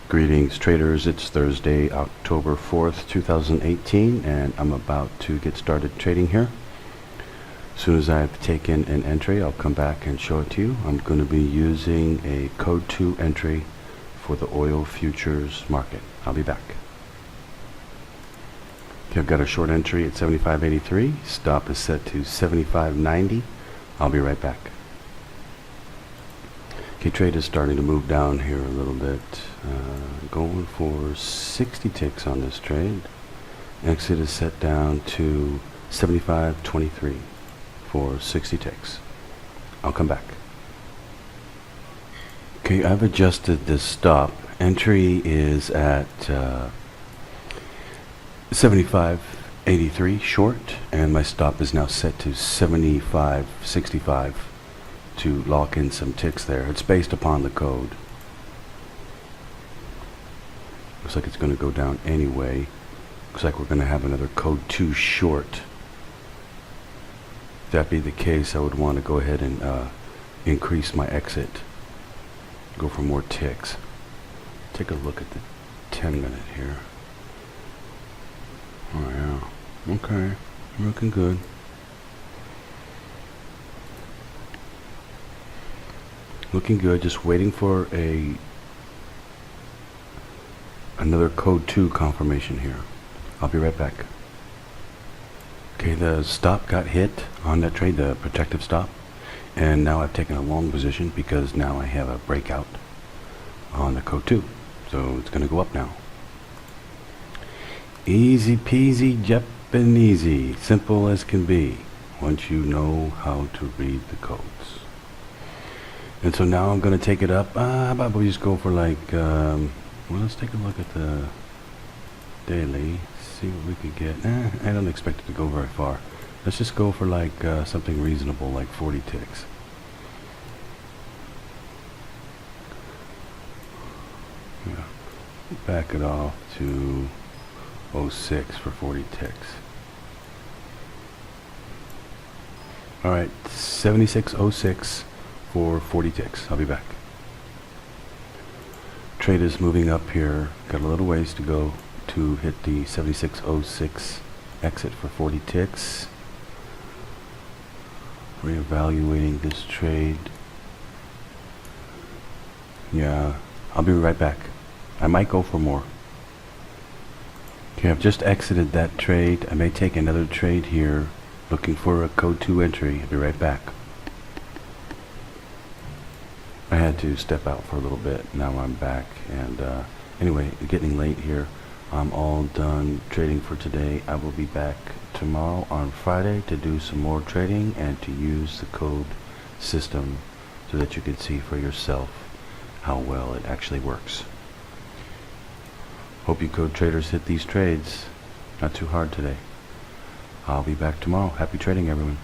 Greetings traders, it's Thursday, October 4th, 2018, and I'm about to get started trading here. As soon as I've taken an entry, I'll come back and show it to you. I'm going to be using a code 2 entry for the oil futures market. I'll be back. Okay, I've got a short entry at 75.83. Stop is set to 75.90. I'll be right back. Okay, trade is starting to move down here a little bit. Going for 60 ticks on this trade. Exit is set down to 75.23 for 60 ticks. I'll come back. Okay, I've adjusted this stop. Entry is at 75.83 short, and my stop is now set to 75.65 to lock in some ticks there. It's based upon the code. Looks like it's going to go down anyway. Looks like we're going to have another code 2 short. If that be the case, I would want to go ahead and increase my exit. Go for more ticks. Take a look at the 10-minute here. Oh yeah. Okay. Looking good. Looking good. Just waiting for another code 2 confirmation here. I'll be right back. Okay, the stop got hit on that trade, the protective stop, and now I've taken a long position because now I have a breakout on the code 2, so it's going to go up now. Easy peasy Japanesey, simple as can be once you know how to read the codes. And so now I'm going to take it up. How about we just go for like well, let's take a look at the daily, see what we could get. I don't expect it to go very far. Let's just go for like something reasonable, like 40 ticks. Yeah. Back it off to 06 for 40 ticks. Alright, 76.06 for 40 ticks. I'll be back. Trade is moving up here. Got a little ways to go to hit the 76.06 exit for 40 ticks. Reevaluating this trade. Yeah, I'll be right back. I might go for more. Okay, I've just exited that trade. I may take another trade here, looking for a code 2 entry. I'll be right back. I had to step out for a little bit. Now I'm back, and anyway, getting late here. I'm all done trading for today. I will be back tomorrow on Friday to do some more trading and to use the code system so that you can see for yourself how well it actually works. Hope you code traders hit these trades. Not too hard today. I'll be back tomorrow. Happy trading, everyone.